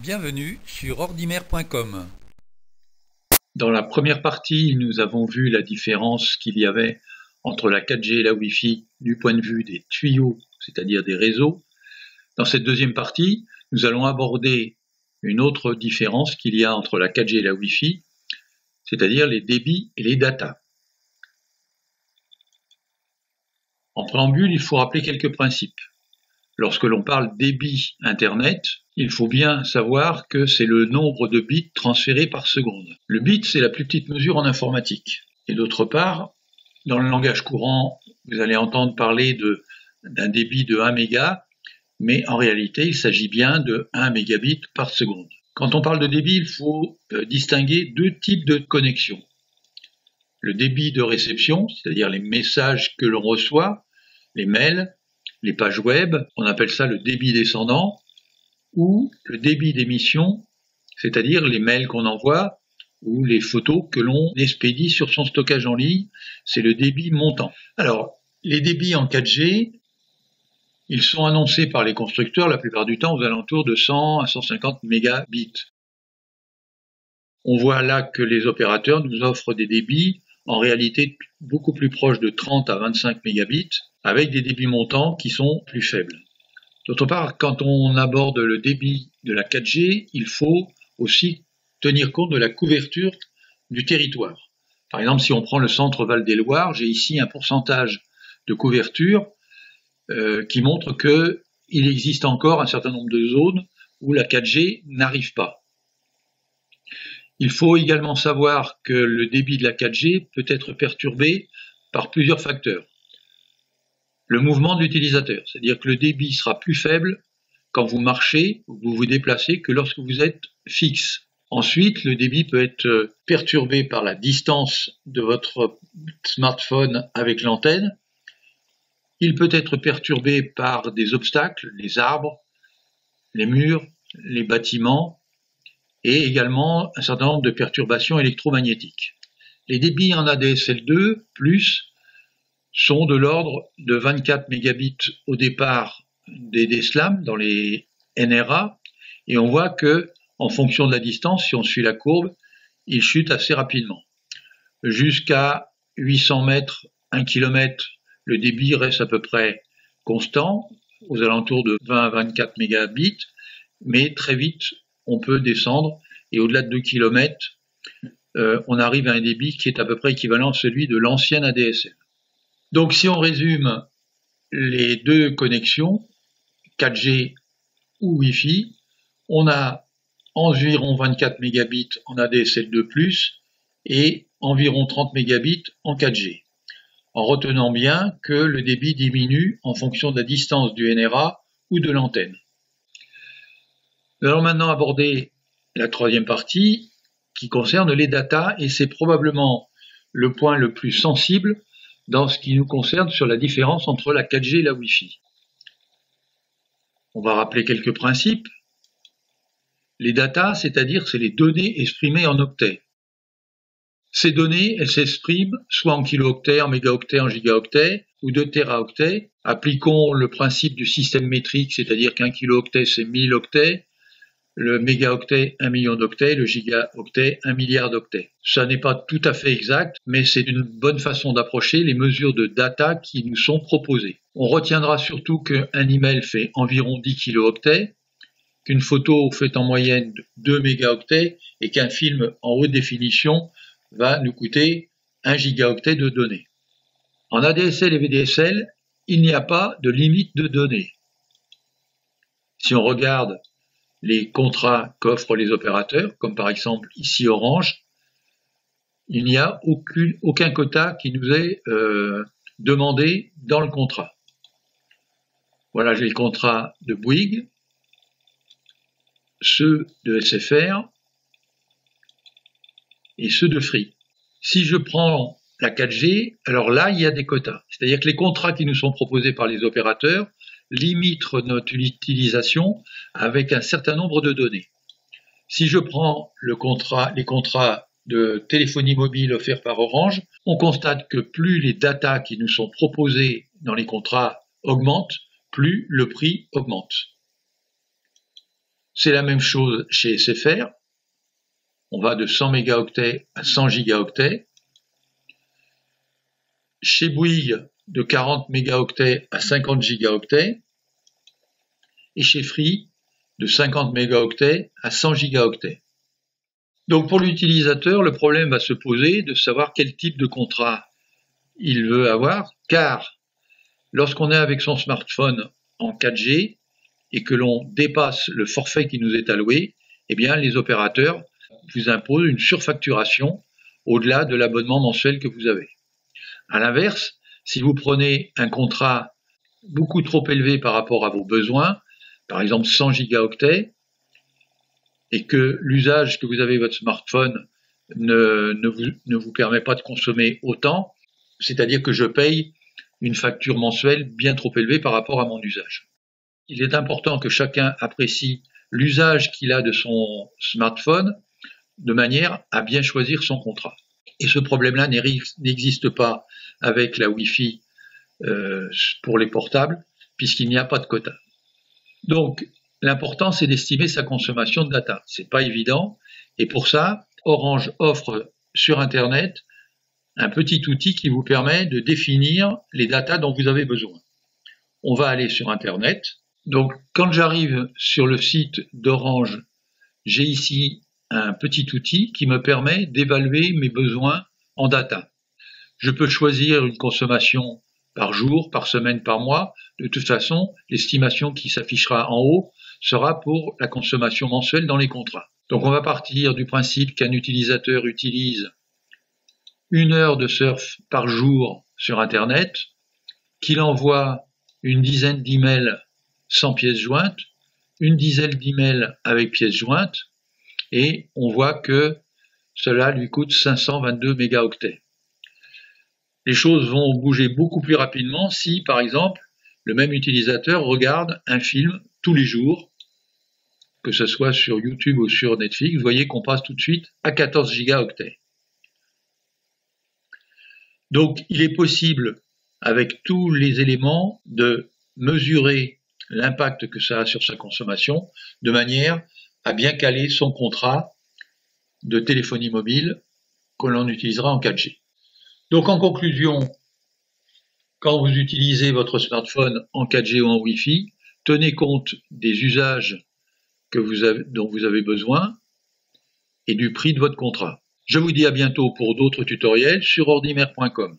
Bienvenue sur ordimer.com. Dans la première partie, nous avons vu la différence qu'il y avait entre la 4G et la Wi-Fi du point de vue des tuyaux, c'est-à-dire des réseaux. Dans cette deuxième partie, nous allons aborder une autre différence qu'il y a entre la 4G et la Wi-Fi, c'est-à-dire les débits et les datas. En préambule, il faut rappeler quelques principes. Lorsque l'on parle débit Internet, il faut bien savoir que c'est le nombre de bits transférés par seconde. Le bit, c'est la plus petite mesure en informatique. Et d'autre part, dans le langage courant, vous allez entendre parler d'un débit de 1 méga, mais en réalité, il s'agit bien de 1 mégabit par seconde. Quand on parle de débit, il faut distinguer deux types de connexions. Le débit de réception, c'est-à-dire les messages que l'on reçoit, les mails, les pages web, on appelle ça le débit descendant, ou le débit d'émission, c'est-à-dire les mails qu'on envoie ou les photos que l'on expédie sur son stockage en ligne, c'est le débit montant. Alors, les débits en 4G, ils sont annoncés par les constructeurs la plupart du temps aux alentours de 100 à 150 mégabits. On voit là que les opérateurs nous offrent des débits en réalité beaucoup plus proches de 30 à 25 mégabits, avec des débits montants qui sont plus faibles. D'autre part, quand on aborde le débit de la 4G, il faut aussi tenir compte de la couverture du territoire. Par exemple, si on prend le centre Val-des-Loire, j'ai ici un pourcentage de couverture qui montre qu'il existe encore un certain nombre de zones où la 4G n'arrive pas. Il faut également savoir que le débit de la 4G peut être perturbé par plusieurs facteurs. Le mouvement de l'utilisateur, c'est-à-dire que le débit sera plus faible quand vous marchez ou vous vous déplacez que lorsque vous êtes fixe. Ensuite, le débit peut être perturbé par la distance de votre smartphone avec l'antenne. Il peut être perturbé par des obstacles, les arbres, les murs, les bâtiments et également un certain nombre de perturbations électromagnétiques. Les débits en ADSL2+, sont de l'ordre de 24 mégabits au départ des DSLAM dans les NRA, et on voit que, en fonction de la distance, si on suit la courbe, il chute assez rapidement. Jusqu'à 800 mètres, 1 km, le débit reste à peu près constant, aux alentours de 20 à 24 mégabits, mais très vite, on peut descendre, et au-delà de 2 km, on arrive à un débit qui est à peu près équivalent à celui de l'ancienne ADSL. Donc si on résume les deux connexions, 4G ou Wi-Fi, on a environ 24 mégabits en ADSL2+, et environ 30 mégabits en 4G, en retenant bien que le débit diminue en fonction de la distance du NRA ou de l'antenne. Nous allons maintenant aborder la troisième partie qui concerne les datas, et c'est probablement le point le plus sensible dans ce qui nous concerne sur la différence entre la 4G et la Wi-Fi. On va rappeler quelques principes. Les datas, c'est-à-dire c'est les données exprimées en octets. Ces données, elles s'expriment soit en kilooctets, en mégaoctets, en gigaoctets ou de téraoctets. Appliquons le principe du système métrique, c'est-à-dire qu'un kilooctet c'est 1000 octets, le mégaoctet 1 million d'octets, le gigaoctet 1 milliard d'octets. Ça n'est pas tout à fait exact, mais c'est une bonne façon d'approcher les mesures de data qui nous sont proposées. On retiendra surtout qu'un email fait environ 10 kilooctets, qu'une photo fait en moyenne 2 mégaoctets et qu'un film en haute définition va nous coûter 1 gigaoctet de données. En ADSL et VDSL, il n'y a pas de limite de données. Si on regarde les contrats qu'offrent les opérateurs, comme par exemple ici Orange, il n'y a aucun quota qui nous est demandé dans le contrat. Voilà, j'ai le contrat de Bouygues, ceux de SFR et ceux de Free. Si je prends la 4G, alors là, il y a des quotas. C'est-à-dire que les contrats qui nous sont proposés par les opérateurs limitent notre utilisation avec un certain nombre de données. Si je prends les contrats de téléphonie mobile offerts par Orange, on constate que plus les datas qui nous sont proposées dans les contrats augmentent, plus le prix augmente. C'est la même chose chez SFR. On va de 100 mégaoctets à 100 gigaoctets. Chez Bouygues, de 40 mégaoctets à 50 gigaoctets. Et chez Free, de 50 mégaoctets à 100 gigaoctets. Donc pour l'utilisateur, le problème va se poser de savoir quel type de contrat il veut avoir, car lorsqu'on est avec son smartphone en 4G et que l'on dépasse le forfait qui nous est alloué, eh bien les opérateurs vous imposent une surfacturation au-delà de l'abonnement mensuel que vous avez. À l'inverse, si vous prenez un contrat beaucoup trop élevé par rapport à vos besoins, par exemple 100 gigaoctets, et que l'usage que vous avez de votre smartphone ne vous permet pas de consommer autant, c'est-à-dire que je paye une facture mensuelle bien trop élevée par rapport à mon usage. Il est important que chacun apprécie l'usage qu'il a de son smartphone de manière à bien choisir son contrat. Et ce problème-là n'existe pas avec la Wi-Fi pour les portables, puisqu'il n'y a pas de quota. Donc, l'important, c'est d'estimer sa consommation de data. C'est pas évident. Et pour ça, Orange offre sur Internet un petit outil qui vous permet de définir les datas dont vous avez besoin. On va aller sur Internet. Donc, quand j'arrive sur le site d'Orange, j'ai ici un petit outil qui me permet d'évaluer mes besoins en data. Je peux choisir une consommation par jour, par semaine, par mois. De toute façon, l'estimation qui s'affichera en haut sera pour la consommation mensuelle dans les contrats. Donc on va partir du principe qu'un utilisateur utilise 1 heure de surf par jour sur Internet, qu'il envoie une dizaine d'emails sans pièces jointes, une dizaine d'emails avec pièces jointes, et on voit que cela lui coûte 522 mégaoctets. Les choses vont bouger beaucoup plus rapidement si, par exemple, le même utilisateur regarde un film tous les jours, que ce soit sur YouTube ou sur Netflix. Vous voyez qu'on passe tout de suite à 14 gigaoctets. Donc, il est possible, avec tous les éléments, de mesurer l'impact que ça a sur sa consommation, de manière à bien caler son contrat de téléphonie mobile que l'on utilisera en 4G. Donc, en conclusion, quand vous utilisez votre smartphone en 4G ou en Wi-Fi, tenez compte des usages dont vous avez besoin et du prix de votre contrat. Je vous dis à bientôt pour d'autres tutoriels sur ordimer.com.